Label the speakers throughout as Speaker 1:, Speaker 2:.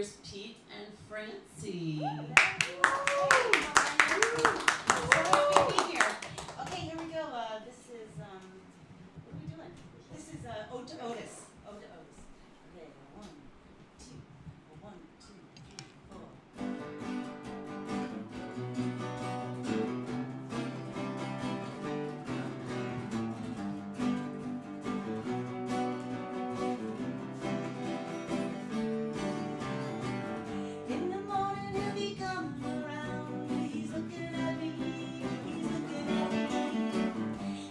Speaker 1: here's Pete and Francie.
Speaker 2: Okay, here we go. This is, what are we doing? This is Ode to Otis. Ode to Otis. Okay, 1, 2, 1, 2, 3, 4. In the morning he'll be coming around. He's looking at me. He's looking at me.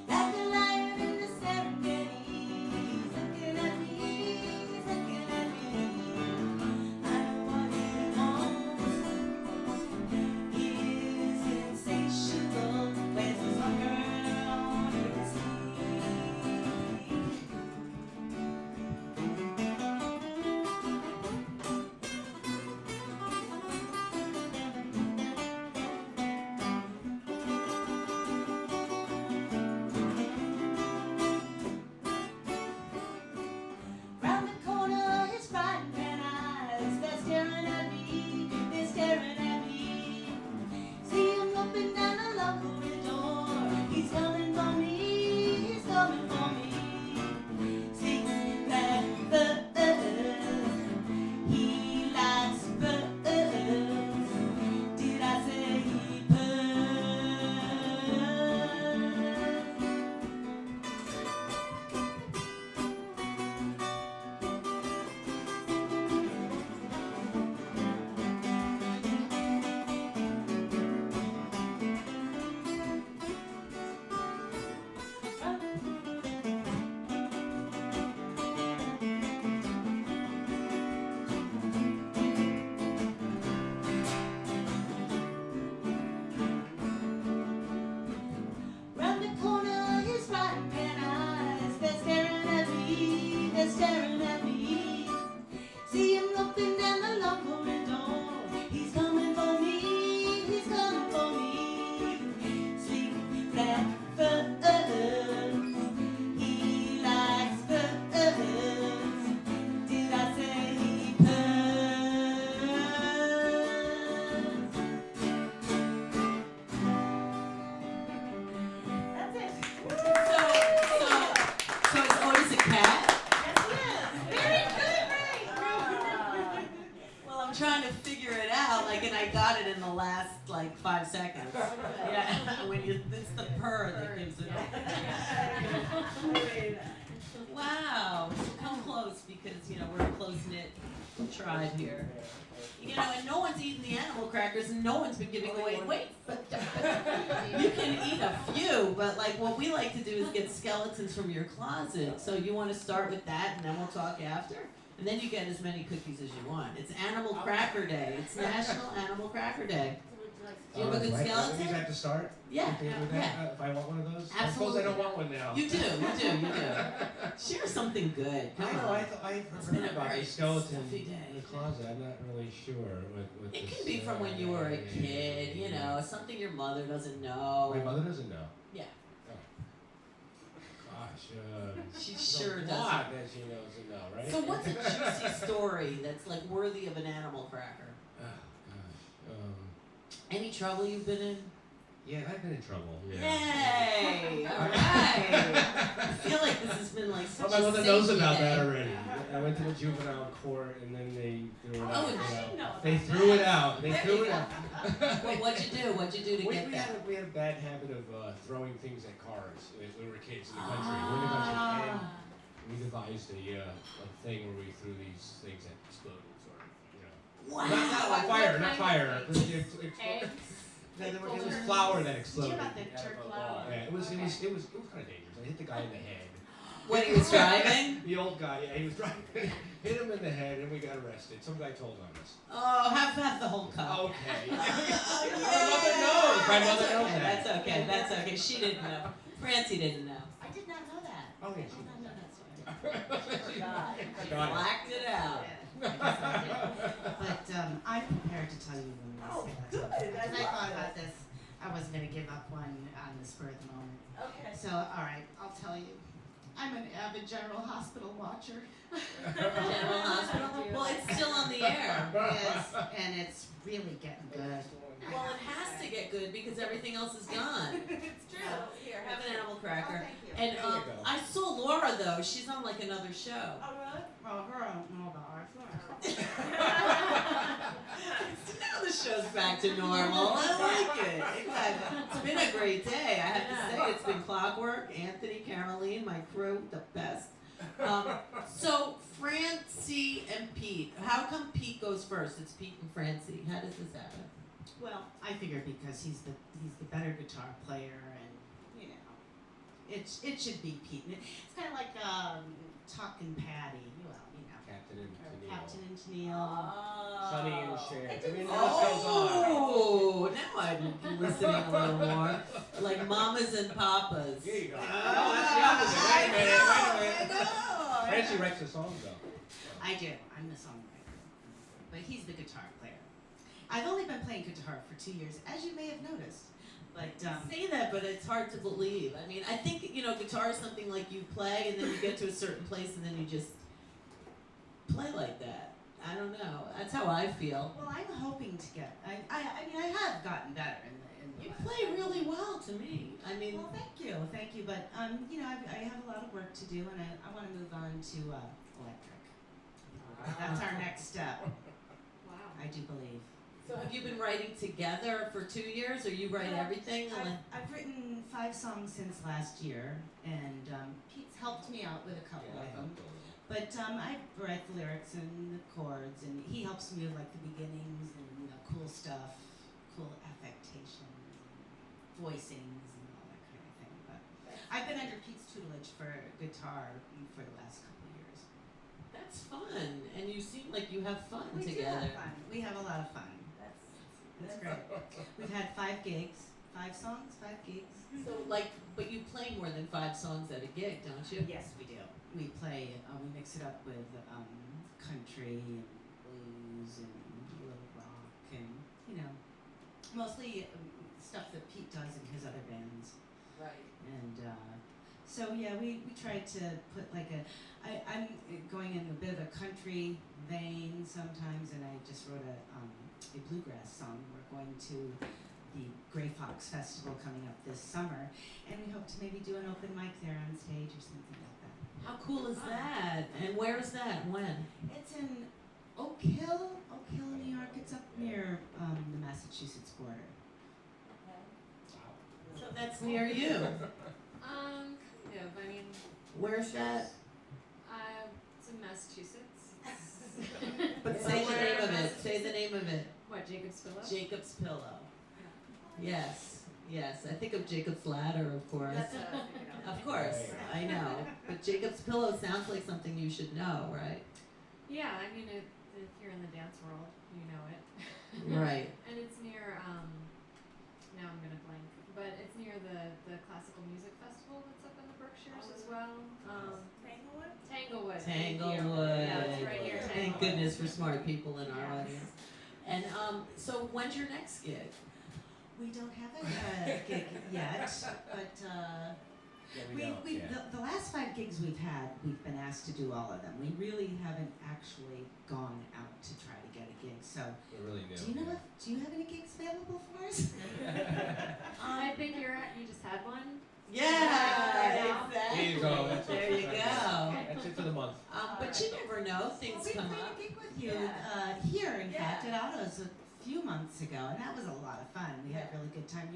Speaker 2: Like a lion in the Serengeti. He's looking at me. He's looking at me. I know what he wants. He is insatiable. Wears his hunger on his sleeve. Round the corner, his frying pan eyes, they're staring at me, they're staring at me. See him looking down the long corridor, he's coming for me, he's coming for me. See that bird, he likes birds. Did I say he purrs? Round the corner, his frying pan eyes, they're staring at me, they're staring at me. See him looking down the long corridor, he's coming for me, he's coming for me. Sleep that bird, he likes birds. Did I say he purrs? That's it.
Speaker 1: So is Otis a cat?
Speaker 2: Yes, he is. Very good, right?
Speaker 1: Well, I'm trying to figure it out, and I got it in the last, 5 seconds. Yeah, it's the purr that gives it away. Wow, come close because, we're a close-knit tribe here. And no one's eaten the animal crackers and no one's been giving away, but you can eat a few, but what we like to do is get skeletons from your closet. So you want to start with that and then we'll talk after? And then you get as many cookies as you want. It's Animal Cracker Day. It's National Animal Cracker Day. Do you have a good skeleton?
Speaker 3: Cookies have to start?
Speaker 1: Yeah,
Speaker 3: Okay with
Speaker 1: yeah.
Speaker 3: that? If I want one of those?
Speaker 1: Absolutely.
Speaker 3: I suppose I don't want one now.
Speaker 1: You do. Share something good.
Speaker 3: I
Speaker 1: Come
Speaker 3: know,
Speaker 1: on.
Speaker 3: I've
Speaker 1: It's been
Speaker 3: heard
Speaker 1: a
Speaker 3: about
Speaker 1: very
Speaker 3: the skeleton
Speaker 1: stuffy
Speaker 3: in
Speaker 1: day.
Speaker 3: the closet. I'm not really sure what
Speaker 1: It
Speaker 3: this,
Speaker 1: can be from when you were a kid, something your mother doesn't know.
Speaker 3: My mother doesn't know.
Speaker 1: Yeah.
Speaker 3: Oh. Gosh,
Speaker 1: She
Speaker 3: there's
Speaker 1: sure
Speaker 3: a
Speaker 1: doesn't.
Speaker 3: lot that she doesn't know, right?
Speaker 1: So what's a juicy story that's worthy of an animal cracker?
Speaker 3: Oh, gosh.
Speaker 1: Any trouble you've been in?
Speaker 3: Yeah, I've been in trouble. Yeah.
Speaker 1: Yay! All right. I feel like this has been such
Speaker 3: Well, my
Speaker 1: a
Speaker 3: mother knows
Speaker 1: safety
Speaker 3: about
Speaker 1: day.
Speaker 3: that already. I went to the juvenile court and then they threw it out.
Speaker 1: Oh,
Speaker 3: you
Speaker 1: I
Speaker 3: know.
Speaker 2: didn't know
Speaker 3: They
Speaker 2: about
Speaker 3: threw it out. They
Speaker 2: There
Speaker 3: threw
Speaker 2: you
Speaker 3: it
Speaker 2: go.
Speaker 3: out.
Speaker 1: What'd you do? What'd you do to
Speaker 3: We
Speaker 1: get that?
Speaker 3: had a bad habit of throwing things at cars when we were kids in the country. We're in the country, and we devised a thing where we threw these things at explosions or,
Speaker 1: Wow.
Speaker 3: not fire, not fire.
Speaker 2: Eggs.
Speaker 3: It was flour that exploded.
Speaker 2: Did you about the
Speaker 3: out of
Speaker 2: jerk
Speaker 3: a
Speaker 2: flour?
Speaker 3: ball. Yeah, it was kind of dangerous. I hit the guy in the head.
Speaker 1: When he was driving?
Speaker 3: The old guy, yeah, he was driving. Hit him in the head and we got arrested. Some guy told on us.
Speaker 1: Oh, have the whole cup.
Speaker 3: Okay.
Speaker 1: Yeah.
Speaker 3: My mother knows. My mother knows
Speaker 1: Okay,
Speaker 3: that.
Speaker 1: That's okay. She didn't know. Francie didn't know.
Speaker 2: I did not know that.
Speaker 3: Oh, yeah, she
Speaker 2: God.
Speaker 3: Got it.
Speaker 1: Blacked it out.
Speaker 4: But I'm prepared to tell you when we
Speaker 2: Oh,
Speaker 4: say that.
Speaker 2: good.
Speaker 4: Because I thought about this. I wasn't going to give up one on the spur of the moment.
Speaker 2: Okay.
Speaker 4: So, all right, I'll tell you. I'm an avid General Hospital watcher.
Speaker 1: General Hospital. Well, it's still on the air.
Speaker 4: Yes, and it's really getting good.
Speaker 1: Well, it has to get good because everything else is gone.
Speaker 2: It's true.
Speaker 1: Here, have an animal cracker.
Speaker 2: Oh, thank you.
Speaker 1: And
Speaker 3: There you go.
Speaker 1: I saw Laura though. She's on like another show.
Speaker 2: Oh, really?
Speaker 4: Well, her I don't know about our
Speaker 1: Now the show's back to normal. I like it. It's been a great day. I have to say, it's been clockwork. Anthony, Caroline, my crew, the best. So Francie and Pete. How come Pete goes first? It's Pete and Francie. How does this happen?
Speaker 4: Well, I figured because he's the better guitar player, and you know, it should be Pete. It's kind of like Tuck and Patty. Well, you know,
Speaker 3: Captain and
Speaker 4: or
Speaker 3: Tennille.
Speaker 4: Captain and Tennille.
Speaker 3: Sonny and Cher.
Speaker 2: It
Speaker 3: I mean,
Speaker 2: didn't
Speaker 3: the list goes on.
Speaker 1: Oh, now I'm listening a little more. Like mamas and papas.
Speaker 3: There you go. No, that's the opposite. Wait a minute.
Speaker 1: I know.
Speaker 3: Francie writes the songs though.
Speaker 4: I do. I'm the songwriter, but he's the guitar player. I've only been playing guitar for 2 years, as you may have noticed. But
Speaker 1: Say that, but it's hard to believe. I mean, I think, you know, guitar is something like you play and then you get to a certain place and then you just play like that. I don't know. That's how I feel.
Speaker 4: well, I'm hoping to get. I mean, I have gotten better in the.
Speaker 1: You
Speaker 4: last
Speaker 1: play
Speaker 4: couple
Speaker 1: really
Speaker 4: years.
Speaker 1: well to me. I mean,
Speaker 4: Well, thank you. But you know, I have a lot of work to do, and I want to move on to electric. That's our next step.
Speaker 5: Wow.
Speaker 4: I do believe.
Speaker 1: so have you been writing together for 2 years or you write
Speaker 4: Yeah,
Speaker 1: everything?
Speaker 4: I've written 5 songs since last year, and Pete's helped me out with a couple of them. But I write the lyrics and the chords, and he helps me with like the beginnings and you know cool stuff, cool affectations, and voicings, and all that kind of thing. But I've been under Pete's tutelage for guitar for the last couple of years.
Speaker 1: That's fun. And you seem like you have fun
Speaker 4: We do
Speaker 1: together.
Speaker 4: have fun. We have a lot of fun. That's great. We've had 5 gigs, 5 songs, 5 gigs.
Speaker 1: So like, but you play more than 5 songs at a gig, don't you?
Speaker 4: Yes, we do. We play. We mix it up with country and blues and a little rock and you know, mostly stuff that Pete does in his other bands.
Speaker 1: Right.
Speaker 4: And so yeah, we tried to put like I'm going in a bit of a country vein sometimes, and I just wrote a bluegrass song. We're going to the Gray Fox Festival coming up this summer, and we hope to maybe do an open mic there on stage or something like that.
Speaker 1: How cool is that? And where is that? When?
Speaker 4: It's in Oak Hill, New York. It's up near the Massachusetts border.
Speaker 1: So that's near you.
Speaker 5: Kind of. I mean,
Speaker 1: Where's that?
Speaker 5: it's in Massachusetts.
Speaker 1: But say the name of it. Say the name of it.
Speaker 5: What, Jacob's Pillow?
Speaker 1: Jacob's Pillow. Yes. Yes. I think of Jacob's Ladder, of course.
Speaker 5: That's what I was thinking of.
Speaker 1: Of course. I know. But Jacob's Pillow sounds like something you should know, right?
Speaker 5: Yeah, I mean, if you're in the dance world, you know it.
Speaker 1: Right.
Speaker 5: And it's near, now I'm gonna blank, but it's near the classical music festival that's up in the Berkshires as well.
Speaker 2: Tanglewood?
Speaker 5: Tanglewood. Thank you.
Speaker 1: Tanglewood.
Speaker 5: Yeah, it's right near Tanglewood.
Speaker 1: Thank goodness for smart people in our
Speaker 5: Yes.
Speaker 1: audience. And so when's your next gig?
Speaker 4: We don't have a gig yet, but the last 5 gigs we've had, we've been asked to do all of them. We really haven't actually gone out to try to get a gig. So,
Speaker 3: We're really new.
Speaker 4: do you have any gigs available for us?
Speaker 5: I think you just had one.
Speaker 1: Yeah,
Speaker 3: There you go. That's
Speaker 1: There
Speaker 3: it.
Speaker 1: you go.
Speaker 3: That's it for the month.
Speaker 1: But you never know, things
Speaker 4: we
Speaker 1: come
Speaker 4: played
Speaker 1: up.
Speaker 4: a gig with you
Speaker 2: Yeah.
Speaker 4: here, in
Speaker 2: Yeah.
Speaker 4: fact, at Otto's a few months ago, and that was a lot of fun. We had a really good time.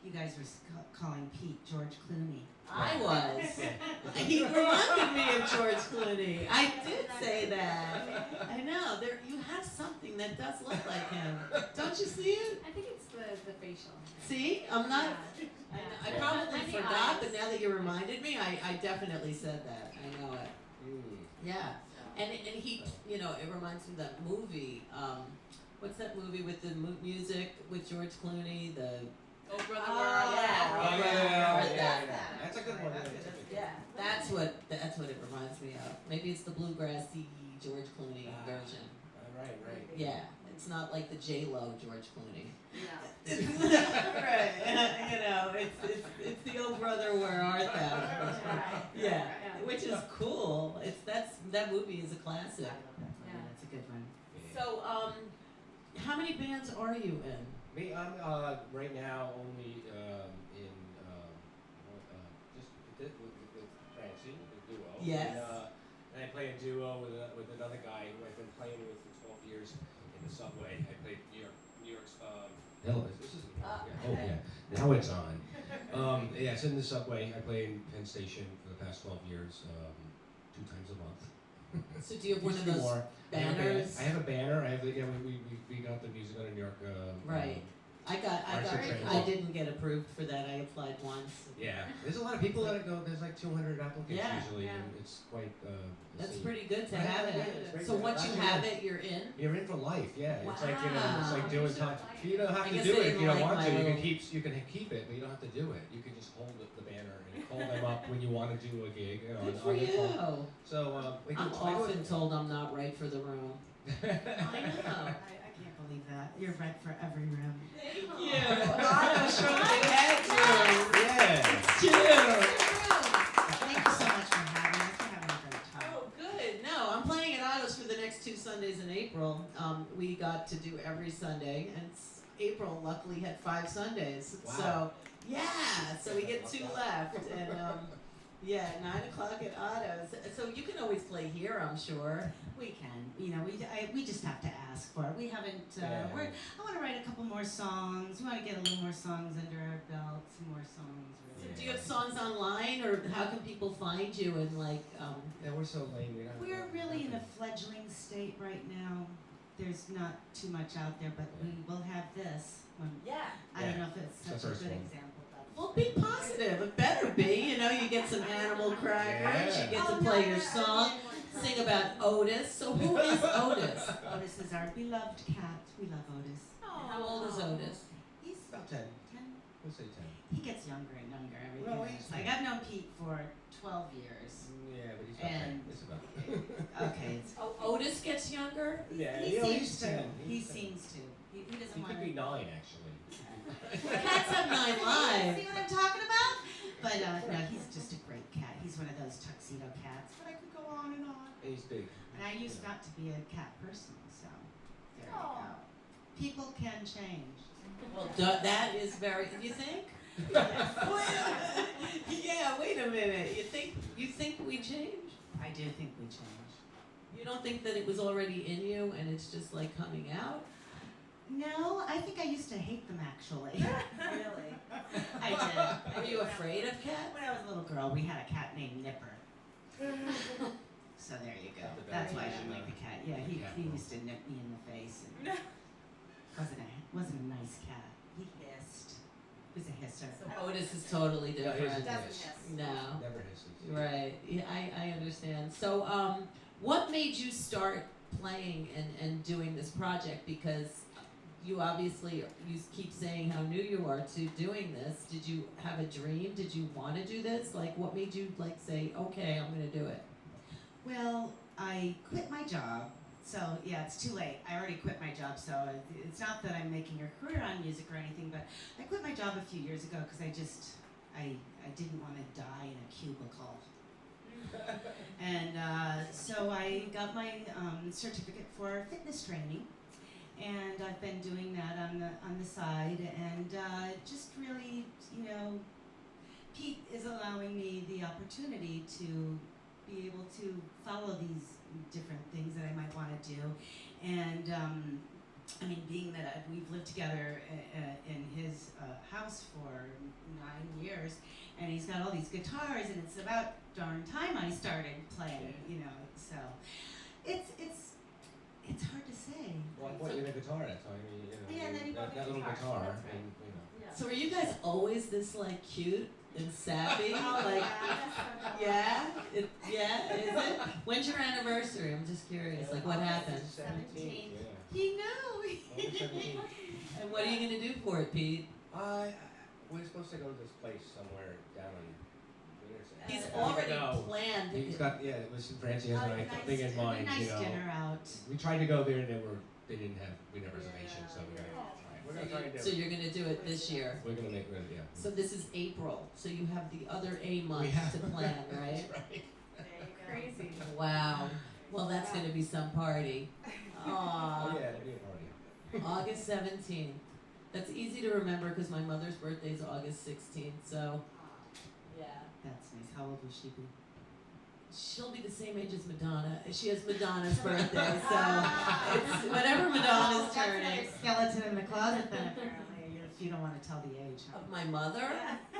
Speaker 4: You guys were calling Pete George Clooney.
Speaker 1: I was. He reminded me of George Clooney. I did say that. I know. You have something that does look like him. Don't you see it?
Speaker 5: I think it's the facial.
Speaker 1: See? I'm not.
Speaker 5: Yeah.
Speaker 1: I probably
Speaker 5: And the
Speaker 1: forgot,
Speaker 5: eyes.
Speaker 1: but now that you reminded me, I definitely said that. I know it. Yeah. And he, you know, it reminds me of that movie. What's that movie with the music with George Clooney? The
Speaker 2: Oh, Brother,
Speaker 1: Oh,
Speaker 2: Where
Speaker 1: yeah.
Speaker 2: Are
Speaker 3: Oh,
Speaker 2: You?
Speaker 3: yeah.
Speaker 2: That's
Speaker 3: That's a good one.
Speaker 2: Yeah.
Speaker 1: that's what it reminds me of. Maybe it's the bluegrassy George Clooney version.
Speaker 3: Right.
Speaker 1: Yeah, it's not like the J-Lo George Clooney.
Speaker 2: Yeah.
Speaker 1: Right. You know, it's the old brother Where Art Thou? Yeah, which is cool. That movie is a classic.
Speaker 4: I love that movie.
Speaker 5: Yeah.
Speaker 4: That's a good one.
Speaker 1: So, how many bands are you in?
Speaker 3: Me, I'm right now only in just with Francie, the duo.
Speaker 1: Yes.
Speaker 3: And I play a duo with another guy who I've been playing with for 12 years in the subway. I played New York's. Hell, this is. Yeah. Oh yeah. Now it's on. Yeah, it's in the subway. I play in Penn Station for the past 12 years, 2 times a month.
Speaker 1: So do you have one of
Speaker 3: Used to be
Speaker 1: those
Speaker 3: more.
Speaker 1: banners?
Speaker 3: I have a banner. I have the, yeah. We got the music on New York.
Speaker 1: Right. I didn't get approved for that. I applied once.
Speaker 3: Yeah, there's a lot of people that go. There's like 200 applicants
Speaker 1: Yeah.
Speaker 3: usually,
Speaker 5: Yeah.
Speaker 3: and it's quite.
Speaker 1: That's
Speaker 3: scene.
Speaker 1: pretty good to
Speaker 3: Yeah,
Speaker 1: have
Speaker 3: yeah,
Speaker 1: it.
Speaker 3: it's very
Speaker 1: So
Speaker 3: good.
Speaker 1: once you
Speaker 3: Actually,
Speaker 1: have it, you're in.
Speaker 3: You're in for life. Yeah, it's like it's
Speaker 1: Wow.
Speaker 3: like doing time. You don't have
Speaker 1: I
Speaker 3: to
Speaker 1: guess
Speaker 3: do
Speaker 1: they
Speaker 3: it if
Speaker 1: didn't
Speaker 3: you don't
Speaker 1: like
Speaker 3: want
Speaker 1: my
Speaker 3: to. You
Speaker 1: little-
Speaker 3: can keep it, but you don't have to do it. You can just hold the banner and call them up when you want to do a gig. You know,
Speaker 1: Good
Speaker 3: on
Speaker 1: for
Speaker 3: the
Speaker 1: you.
Speaker 3: phone. So we
Speaker 1: I'm
Speaker 3: do
Speaker 1: often told I'm not right for the room. I know.
Speaker 4: I can't believe that. You're right for every room.
Speaker 1: Thank you. Otto Shrrunken had
Speaker 3: Yeah.
Speaker 1: you.
Speaker 4: Thank you so much for having us. We're having a great time.
Speaker 1: Oh, good. No, I'm playing at Otto's for the next 2 Sundays in April. We got to do every Sunday, and April luckily had 5 Sundays.
Speaker 3: Wow.
Speaker 1: So, yeah, so we get 2 left. And yeah, 9 o'clock at Otto's. So you can always play here, I'm sure.
Speaker 4: We can, you know, we just have to ask for it. We haven't.
Speaker 3: Yeah.
Speaker 4: I want to write a couple more songs. We want to get a little more songs under our belt. Some more songs.
Speaker 1: So
Speaker 4: Really.
Speaker 1: do you have songs online, or how can people find you? And like,
Speaker 3: Yeah, we're so lame.
Speaker 4: We're really in a fledgling state right now. There's not too much out there, but we will have this.
Speaker 1: yeah.
Speaker 4: I don't know if it's
Speaker 3: The
Speaker 4: such a
Speaker 3: first
Speaker 4: good
Speaker 3: one.
Speaker 4: example, but.
Speaker 1: Well, be positive. It better be. You know, you get some animal crackers.
Speaker 3: Yeah.
Speaker 1: You get to play your song. Sing about Otis. So who is Otis?
Speaker 4: Otis is our beloved cat. We love Otis.
Speaker 1: How old is Otis?
Speaker 4: He's
Speaker 3: About 10.
Speaker 4: 10.
Speaker 3: We'll say 10.
Speaker 4: He gets younger and younger every
Speaker 3: Well,
Speaker 4: year.
Speaker 3: he's-
Speaker 4: Like I've known Pete for 12 years.
Speaker 3: Yeah, but he's about 10.
Speaker 4: And-
Speaker 3: It's about.
Speaker 4: Okay, it's.
Speaker 1: Oh, Otis gets younger?
Speaker 3: Yeah,
Speaker 4: he
Speaker 3: he's
Speaker 4: seems to.
Speaker 3: 10.
Speaker 4: He
Speaker 3: He's 10.
Speaker 4: seems to. He doesn't
Speaker 3: He
Speaker 4: want
Speaker 3: could be
Speaker 4: to.
Speaker 3: 9 actually.
Speaker 1: Cats have 9 lives.
Speaker 4: See what I'm talking about? But no, he's just a great cat. He's one of those tuxedo cats. But I could go on and on.
Speaker 3: He's big.
Speaker 4: And I used not to be a cat person, so there you go. People can change.
Speaker 1: Well, that is very. You think? Wait a minute. You think we change?
Speaker 4: I do think we change.
Speaker 1: You don't think that it was already in you and it's just like coming out?
Speaker 4: No, I think I used to hate them actually.
Speaker 2: Really?
Speaker 4: I did.
Speaker 1: Are you afraid of cats?
Speaker 4: When I was a little girl, we had a cat named Nipper. So there you go. That's why I didn't like the cat. Yeah, he used to nip me in the face. And wasn't a nice cat. He hissed. He was a hisser.
Speaker 1: So Otis is totally different.
Speaker 3: Doesn't
Speaker 2: Doesn't
Speaker 3: hiss.
Speaker 2: hiss.
Speaker 1: No.
Speaker 3: Never hisses.
Speaker 1: Right. Yeah, I understand. So, what made you start playing and doing this project? Because you obviously, you keep saying how new you are to doing this. Did you have a dream? Did you want to do this? Like, what made you like say, okay, I'm going to do it?
Speaker 4: Well, I quit my job. So yeah, it's too late. I already quit my job. So it's not that I'm making a career on music or anything, but I quit my job a few years ago because I didn't want to die in a cubicle. And so I got my certificate for fitness training, and I've been doing that on the side, and just really, you know, Pete is allowing me the opportunity to be able to follow these different things that I might want to do, and I mean, being that we've lived together in his house for 9 years, and he's got all these guitars, and it's about darn time I started playing, you know. So it's hard to say.
Speaker 3: Well, I bought you the guitar that time. You know,
Speaker 4: Yeah, and then you bought
Speaker 3: that
Speaker 4: the
Speaker 3: little
Speaker 4: guitar.
Speaker 3: guitar,
Speaker 4: That's right.
Speaker 3: and you know.
Speaker 1: So, are you guys always this like cute and sappy?
Speaker 2: Oh,
Speaker 1: Like,
Speaker 2: yeah.
Speaker 1: yeah, is it? When's your anniversary? I'm just curious. Like, what happened?
Speaker 3: 17th,
Speaker 2: 17th.
Speaker 3: yeah.
Speaker 4: He knew.
Speaker 3: August 17th.
Speaker 1: And what are you gonna do for it, Pete?
Speaker 3: We're supposed to go to this place somewhere down in Winterset.
Speaker 1: He's
Speaker 2: I
Speaker 1: already
Speaker 3: No.
Speaker 1: planned.
Speaker 3: He's got, yeah, listen, Francie has
Speaker 2: Oh,
Speaker 3: a
Speaker 2: nice
Speaker 3: thing in mind,
Speaker 4: nice
Speaker 3: you know.
Speaker 4: dinner out.
Speaker 3: We tried to go there and we didn't have reservations, so we gotta
Speaker 2: Yeah.
Speaker 3: try. We're gonna try to do
Speaker 1: So
Speaker 3: it.
Speaker 1: you're gonna do it this year.
Speaker 3: We're gonna make it, yeah.
Speaker 1: So this is April. So you have the other A
Speaker 3: We
Speaker 1: months
Speaker 3: have-
Speaker 1: to plan, right?
Speaker 3: That's right.
Speaker 2: There you go.
Speaker 5: Crazy.
Speaker 1: Wow. Well, that's gonna be some party. Aw.
Speaker 3: Oh yeah, it'll be a party.
Speaker 1: August 17th. That's easy to remember because my mother's birthday is August 16th, so yeah.
Speaker 4: That's nice. How old will she be?
Speaker 1: She'll be the same age as Madonna. She has Madonna's birthday, so it's whenever Madonna's
Speaker 4: That's
Speaker 1: turning.
Speaker 4: another skeleton in the closet then apparently, if you don't want to tell the age, huh?
Speaker 1: Of my mother?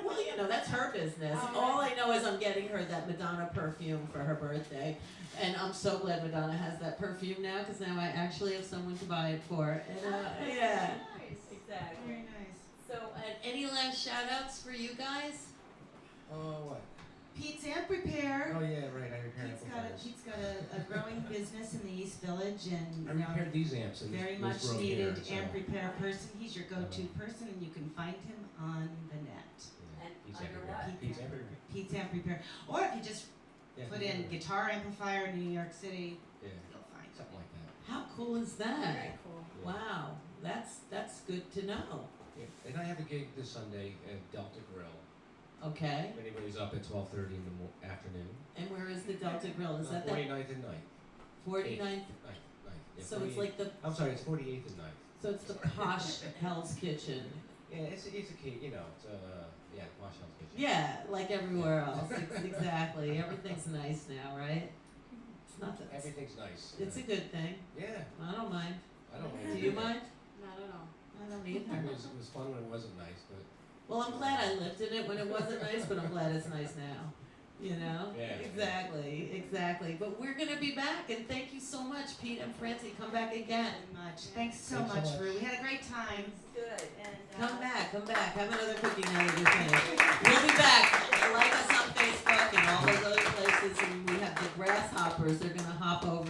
Speaker 1: Well, you know, that's her business. All I know is I'm getting her that Madonna perfume for her birthday. And I'm so glad Madonna has that perfume now because now I actually have someone to buy it for. And yeah.
Speaker 2: Nice.
Speaker 1: Exactly.
Speaker 4: Very nice.
Speaker 1: So, any last shout outs for you guys?
Speaker 3: Oh, what?
Speaker 4: Pete's Amp Repair.
Speaker 3: Oh yeah, right. I repaired
Speaker 4: Pete's got a growing business in the East Village and
Speaker 3: I repaired these amps in
Speaker 4: very
Speaker 3: this
Speaker 4: much
Speaker 3: room
Speaker 4: needed
Speaker 3: here, so.
Speaker 4: amp repair person. He's your go-to person and you can find him on the net.
Speaker 3: Yeah,
Speaker 2: And
Speaker 3: Pete's
Speaker 2: under
Speaker 3: everywhere.
Speaker 2: what?
Speaker 3: Pete's everywhere.
Speaker 4: Pete's Amp Repair. Or if you just
Speaker 3: Yeah,
Speaker 4: put
Speaker 3: Pete's
Speaker 4: in
Speaker 3: everywhere.
Speaker 4: guitar amplifier New York City,
Speaker 3: Yeah,
Speaker 4: you'll find him.
Speaker 3: something like that.
Speaker 1: How cool is that?
Speaker 5: Very cool.
Speaker 3: Yeah.
Speaker 1: Wow, that's good to know.
Speaker 3: Yeah. And I have a gig this Sunday at Delta Grill.
Speaker 1: Okay.
Speaker 3: If anybody's up at 12:30 in the afternoon.
Speaker 1: And where is the Delta Grill? Is that
Speaker 3: 49th and 9th.
Speaker 1: 49th?
Speaker 3: 9th. Yeah,
Speaker 1: So it's
Speaker 3: 48th.
Speaker 1: like the
Speaker 3: I'm sorry, it's 48th and 9th.
Speaker 1: so it's the posh Hell's Kitchen.
Speaker 3: Yeah, it's a key, you know, it's yeah, Posh House Kitchen.
Speaker 1: Yeah, like everywhere else. Exactly. Everything's nice now, right? It's not that
Speaker 3: Everything's nice.
Speaker 1: it's a good thing.
Speaker 3: Yeah,
Speaker 1: I don't mind.
Speaker 3: I don't mind.
Speaker 1: Do you mind?
Speaker 5: Not at all.
Speaker 1: I don't
Speaker 3: I
Speaker 1: either.
Speaker 3: mean, it was fun when it wasn't nice, but
Speaker 1: Well, I'm glad I lived in it when it wasn't nice, but I'm glad it's nice now. You know?
Speaker 3: Yeah.
Speaker 1: Exactly. But we're gonna be back, and thank you so much, Pete and Francie. Come back again.
Speaker 4: Very much. Thanks so
Speaker 3: Thanks so
Speaker 4: much,
Speaker 3: much.
Speaker 4: Rue. We had a great time.
Speaker 2: Good. And
Speaker 1: Come back. Have another cookie now that you're finished. We'll be back. Like us on Facebook and all those other places, and we have the grasshoppers. They're gonna hop over.